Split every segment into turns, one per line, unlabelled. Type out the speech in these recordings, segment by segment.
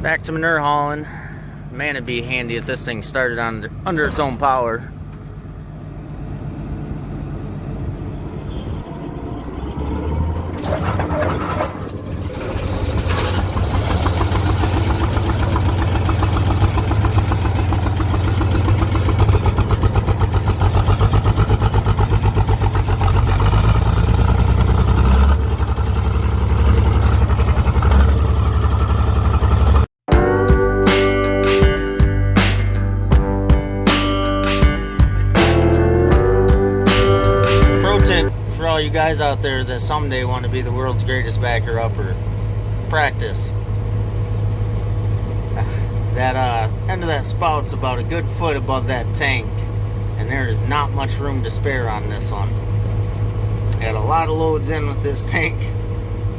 Back to manure hauling. Man, it'd be handy if this thing started on under its own power. For all you guys out there that someday want to be the world's greatest backer upper, practice. That end of that spout's about a good foot above that tank, and there is not much room to spare on this one. Got a lot of loads in with this tank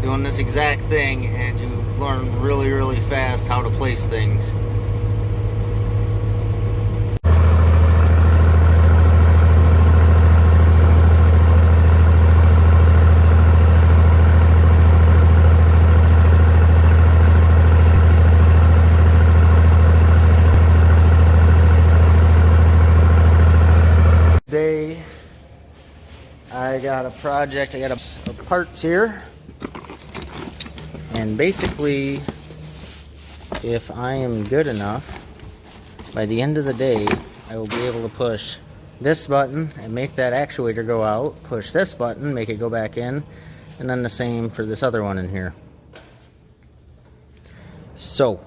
doing this exact thing, and you learn really fast how to place things. I got a project, I got a parts here, and basically if I am good enough, by the end of the day I will be able to push this button and make that actuator go out, push this button, make it go back in, and then the same for this other one in here. So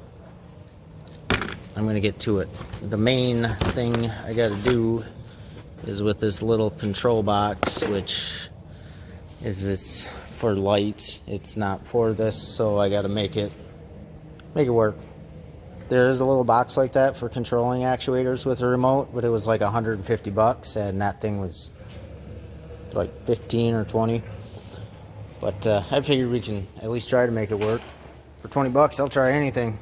I'm gonna get to it. The main thing I gotta do is with this little control box, which is this for lights. It's not for this, so I got to make it work. There is a little box like that for controlling actuators with a remote, but it was like $150, and that thing was like 15 or 20. But I figured we can at least try to make it work. For 20 bucks, I'll try anything.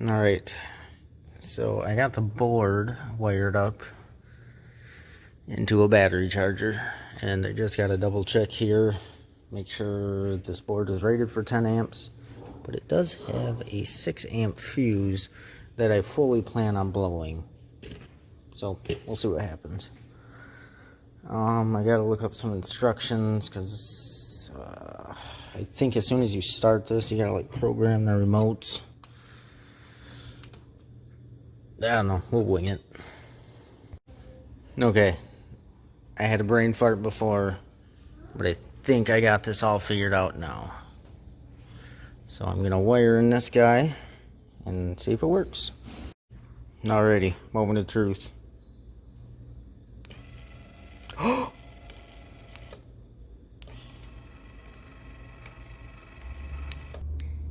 Alright, so I got the board wired up into a battery charger, and I just got to double check here, make sure this board is rated for 10 amps, but it does have a 6 amp fuse that I fully plan on blowing, so we'll see what happens. I gotta look up some instructions, because I think as soon as you start this, you gotta like program the remotes. I don't know, we'll wing it. Okay, I had a brain fart before, but I think I got this all figured out now. So I'm gonna wire in this guy and see if it works. Alrighty, moment of truth.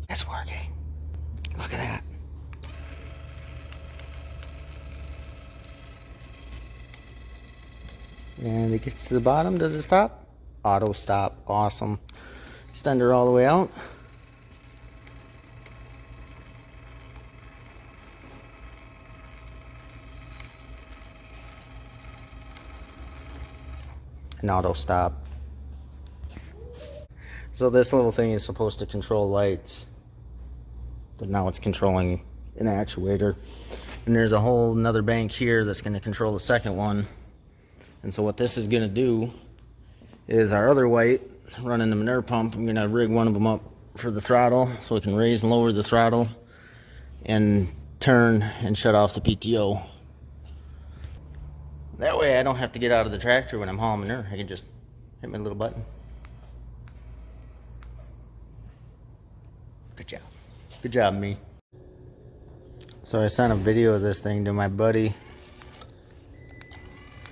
It's working. Look at that. And it gets to the bottom. Does it stop? Auto stop. Awesome. Extender all the way out. And auto stop. So this little thing is supposed to control lights, but now it's controlling an actuator. And there's a whole another bank here that's going to control the second one. And so what this is going to do is our other white running the manure pump, I'm going to rig one of them up for the throttle so we can raise and lower the throttle and turn and shut off the PTO. That way I don't have to get out of the tractor when I'm hauling manure. I can just hit my little button. Good job. Good job, me. So I sent a video of this thing to my buddy.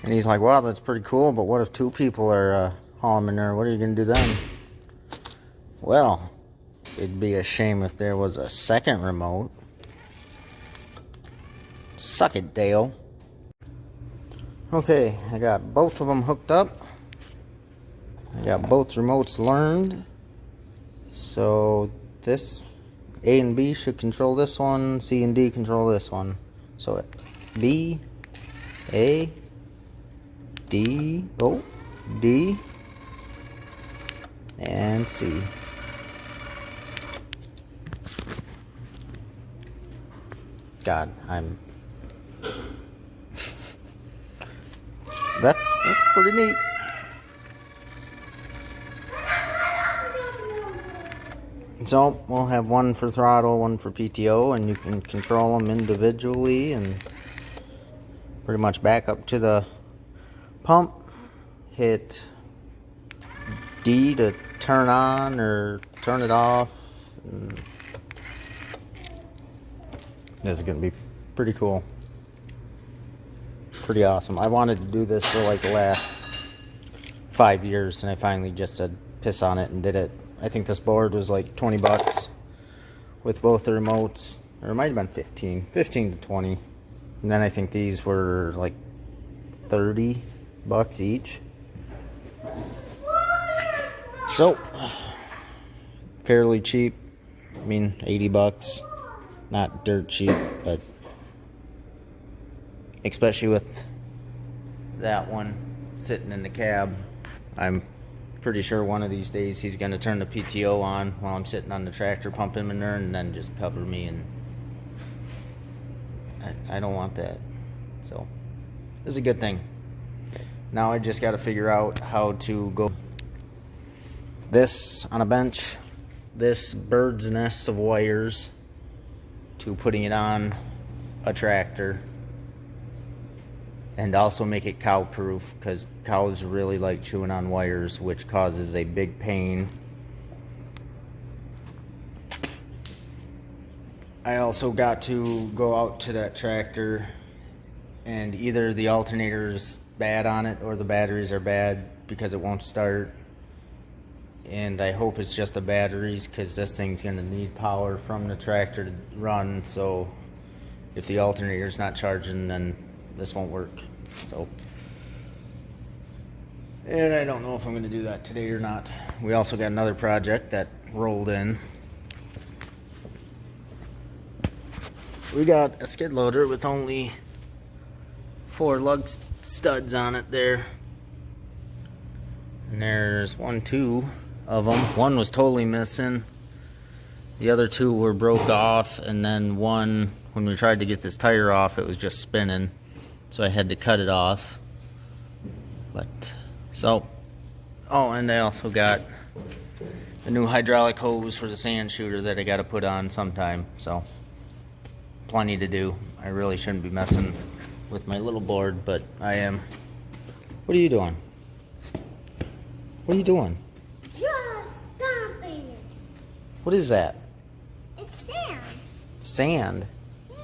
And he's like, wow, that's pretty cool, but what if two people are hauling manure? What are you going to do then? Well, it'd be a shame if there was a second remote. Suck it, Dale. Okay, I got both of them hooked up. I got both remotes learned. So this A and B should control this one, C and D control this one. So B, A, D, oh, D, and C. God, that's pretty neat. So we'll have one for throttle, one for PTO, and you can control them individually and pretty much back up to the pump, hit D to turn on or turn it off. And this is gonna be pretty cool, pretty awesome. I wanted to do this for like the last 5 years, and I finally just said piss on it and did it. I think this board was like 20 bucks with both the remotes, or it might have been 15 to 20. And then I think these were like 30 bucks each. So fairly cheap. I mean, 80 bucks. Not dirt cheap, but especially with that one sitting in the cab, I'm pretty sure one of these days he's going to turn the PTO on while I'm sitting on the tractor pumping manure and then just cover me, and I don't want that. So this is a good thing. Now I just got to figure out how to go this on a bench, this bird's nest of wires, to putting it on a tractor, and also make it cow proof, because cows really like chewing on wires, which causes a big pain. I also got to go out to that tractor, and either the alternator's bad on it or the batteries are bad because it won't start. And I hope it's just the batteries, because this thing's going to need power from the tractor to run. So if the alternator's not charging, then this won't work. So, and I don't know if I'm going to do that today or not. We also got another project that rolled in. We got a skid loader with only 4 lug studs on it there. And there's 2 of them. One was totally missing. The other 2 were broke off, and then one, when we tried to get this tire off, it was just spinning. So I had to cut it off. But, so, oh, and I also got a new hydraulic hose for the sand shooter that I got to put on sometime. So, plenty to do. I really shouldn't be messing with my little board, but I am. What are you doing? What are you doing?
Just stopping.
What is that?
It's sand.
Sand?
Yeah.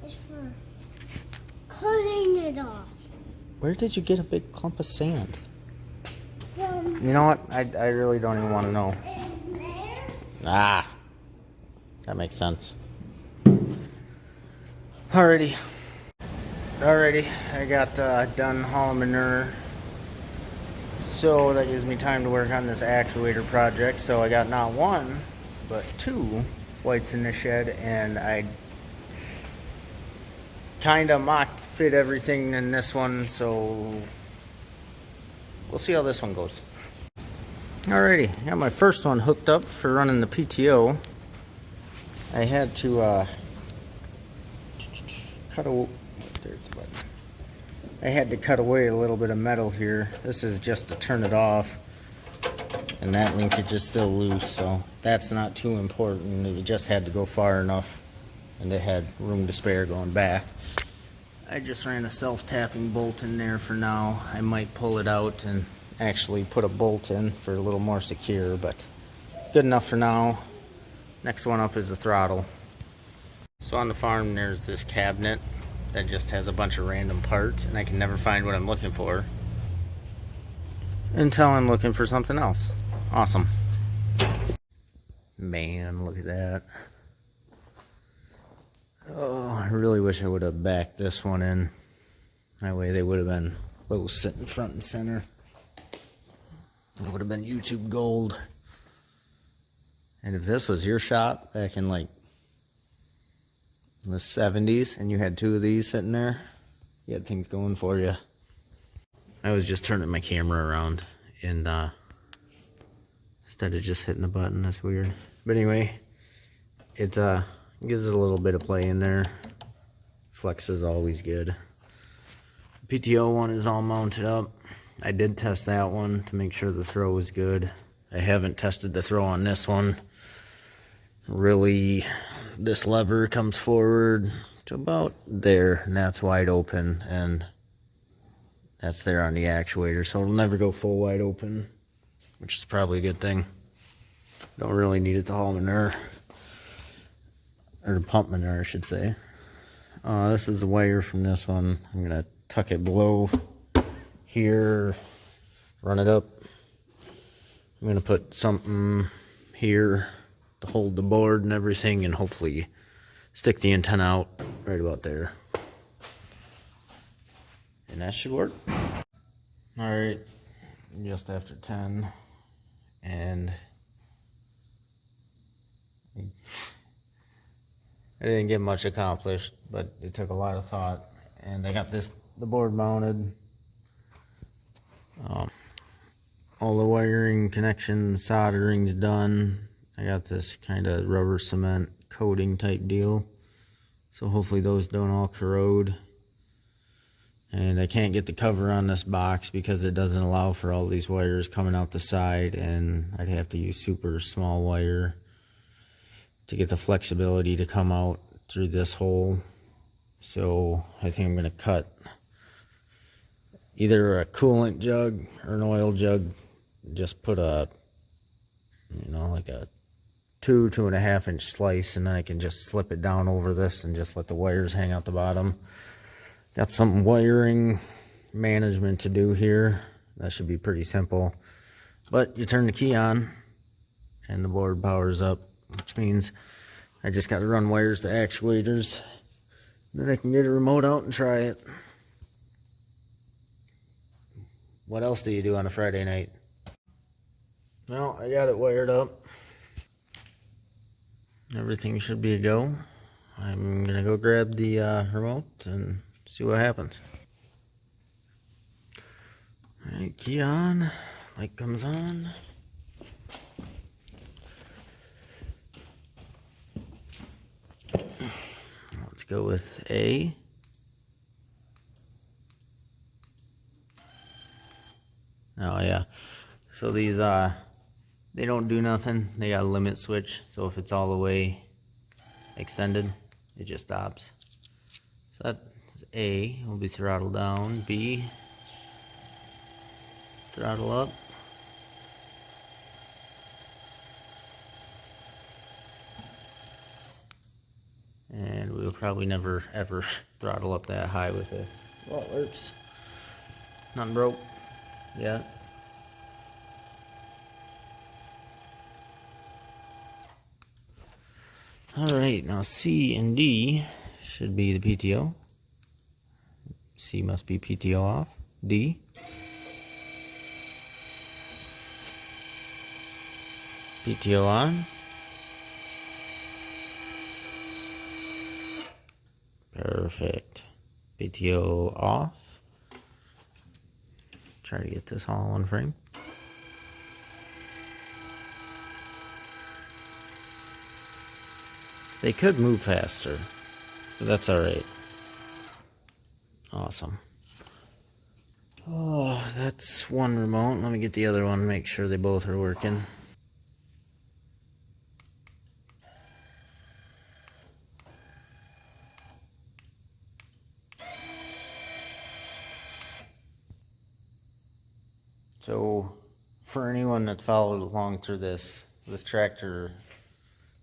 It's for cutting it off.
Where did you get a big clump of sand?
From
You know what? I really don't even want to know.
in there.
Ah, that makes sense. Alrighty, I got done hauling manure. So that gives me time to work on this actuator project. So I got not one, but two whites in the shed, and I kind of mock fit everything in this one. So we'll see how this one goes. Alrighty, I got my first one hooked up for running the PTO. I had to cut away a little bit of metal here. This is just to turn it off, and that linkage is still loose, so that's not too important. It just had to go far enough, and it had room to spare going back. I just ran a self-tapping bolt in there for now. I might pull it out and actually put a bolt in for a little more secure, but good enough for now. Next one up is the throttle. So on the farm there's this cabinet that just has a bunch of random parts, and I can never find what I'm looking for until I'm looking for something else. Awesome. Man, look at that. Oh, I really wish I would have backed this one in. That way they would have been both sitting front and center. It would have been YouTube gold. And if this was your shop back in like the 70s and you had two of these sitting there, you had things going for you. I was just turning my camera around and instead of just hitting the button. That's weird. But anyway, it gives it a little bit of play in there. Flex is always good. The PTO one is all mounted up. I did test that one to make sure the throw was good. I haven't tested the throw on this one. Really, this lever comes forward to about there, and that's wide open, and that's there on the actuator, so it'll never go full wide open, which is probably a good thing. Don't really need it to haul manure, or to pump manure, I should say. This is the wire from this one. I'm gonna tuck it below here, run it up. I'm gonna put something here to hold the board and everything, and hopefully stick the antenna out right about there. And that should work. Alright, just after 10, and I didn't get much accomplished, but it took a lot of thought, and I got the board mounted. All the wiring, connections, soldering's done. I got this kind of rubber cement coating type deal, so hopefully those don't all corrode. And I can't get the cover on this box because it doesn't allow for all these wires coming out the side, and I'd have to use super small wire to get the flexibility to come out through this hole. So I think I'm going to cut either a coolant jug or an oil jug. Just put a, like a 2.5 inch slice, and then I can just slip it down over this and just let the wires hang out the bottom. Got some wiring management to do here. That should be pretty simple. But you turn the key on and the board powers up, which means I just got to run wires to actuators. Then I can get a remote out and try it. What else do you do on a Friday night? Well, I got it wired up. Everything should be a go. I'm gonna go grab the remote and see what happens. Alright, key on, light comes on. Let's go with A. Oh yeah, so these they don't do nothing. They got a limit switch, so if it's all the way extended, it just stops. So that's A, will be throttle down. B, throttle up. And we'll probably never ever throttle up that high with this. Well, it works. Nothing broke yet. Alright, now C and D should be the PTO. C must be PTO off. D. PTO on. Perfect. PTO off. Try to get this all in one frame. They could move faster, but that's alright. Awesome. Oh, that's one remote. Let me get the other one, make sure they both are working. So, for anyone that followed along through this tractor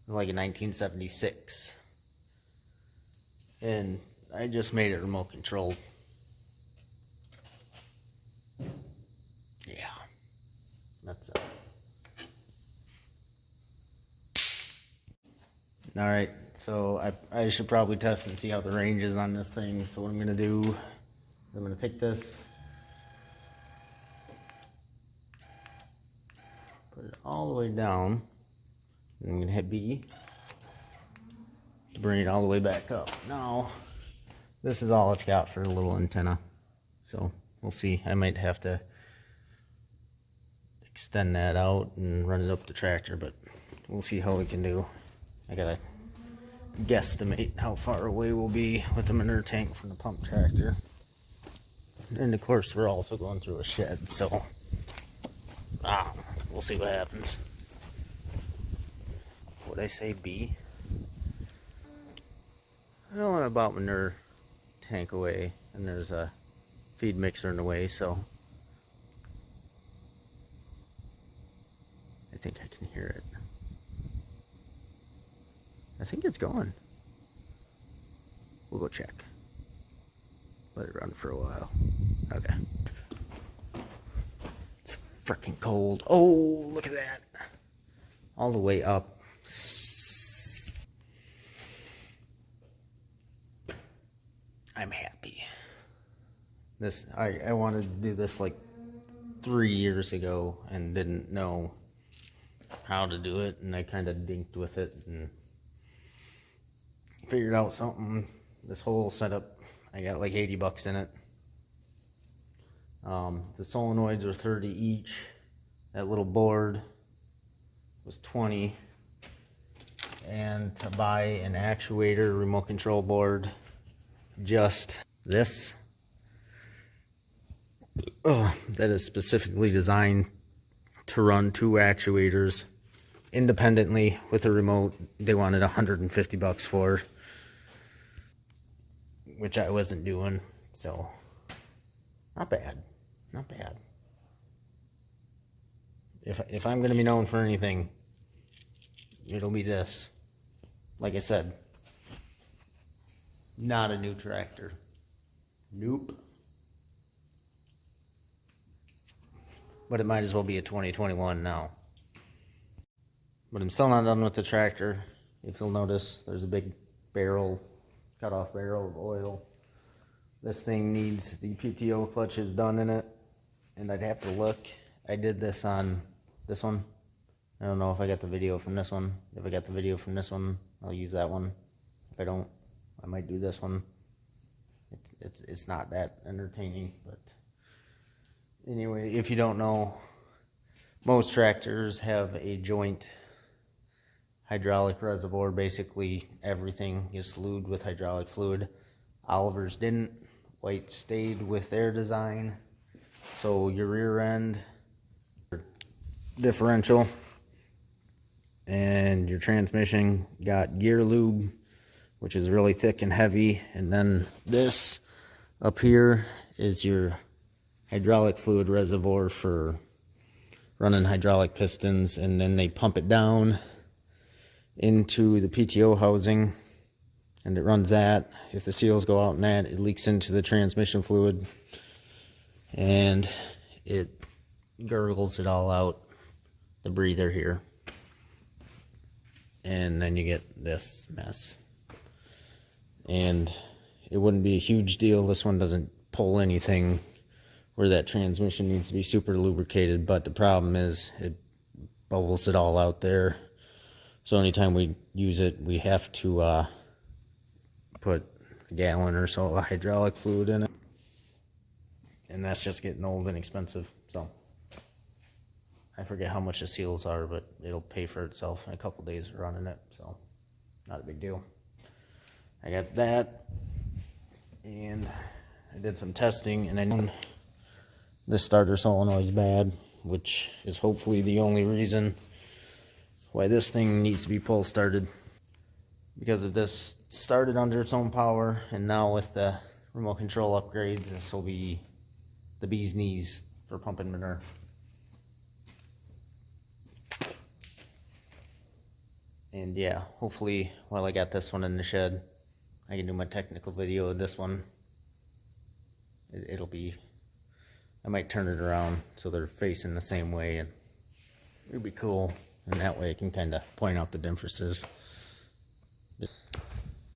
was like a 1976. And I just made it remote controlled. Yeah, that's it. Alright, so I should probably test and see how the range is on this thing. So what I'm going to do is I'm going to take this, put it all the way down, and I'm going to hit B to bring it all the way back up. Now, this is all it's got for a little antenna. So we'll see. I might have to extend that out and run it up the tractor, but we'll see how we can do. I gotta guesstimate how far away we'll be with the manure tank from the pump tractor. And of course we're also going through a shed, so we'll see what happens. Would I say B? Well, I'm about manure tank away, and there's a feed mixer in the way, so I think I can hear it. I think it's going. We'll go check. Let it run for a while. Okay. It's freaking cold. Oh, look at that. All the way up. I'm happy. This I wanted to do this like 3 years ago and didn't know how to do it, and I kind of dinked with it and figured out something. This whole setup, I got like 80 bucks in it. The solenoids are 30 each. That little board was 20. And to buy an actuator remote control board, just this, that is specifically designed to run 2 actuators independently with a remote, they wanted 150 bucks for, which I wasn't doing. So not bad, not bad. If I'm gonna be known for anything, it'll be this. Like I said, not a new tractor. Nope. But it might as well be a 2021 now. But I'm still not done with the tractor. If you'll notice, there's a big barrel, cut-off barrel of oil. This thing needs the PTO clutches done in it, and I'd have to look. I did this on this one. I don't know if I got the video from this one. If I got the video from this one, I'll use that one. If I don't, I might do this one. It's not that entertaining, but anyway, if you don't know, most tractors have a joint hydraulic reservoir. Basically everything is flued with hydraulic fluid. Oliver's didn't. White stayed with their design. So your rear end, differential, and your transmission got gear lube which is really thick and heavy. And then this up here is your hydraulic fluid reservoir for running hydraulic pistons, and then they pump it down into the PTO housing, and it runs that. If the seals go out in that, it leaks into the transmission fluid, and it gurgles it all out, the breather here, and then you get this mess. And it wouldn't be a huge deal. This one doesn't pull anything where that transmission needs to be super lubricated, but the problem is it bubbles it all out there. So anytime we use it, we have to put a gallon or so of hydraulic fluid in it, and that's just getting old and expensive. So I forget how much the seals are, but it'll pay for itself in a couple days of running it, so not a big deal. I got that, and I did some testing, and I know this starter solenoid is bad, which is hopefully the only reason why this thing needs to be pull started. Because if this started under its own power, and now with the remote control upgrades, this will be the bee's knees for pumping manure. And yeah, hopefully while I got this one in the shed, I can do my technical video of this one. It'll be, I might turn it around so they're facing the same way, and it'll be cool. And that way I can kind of point out the differences.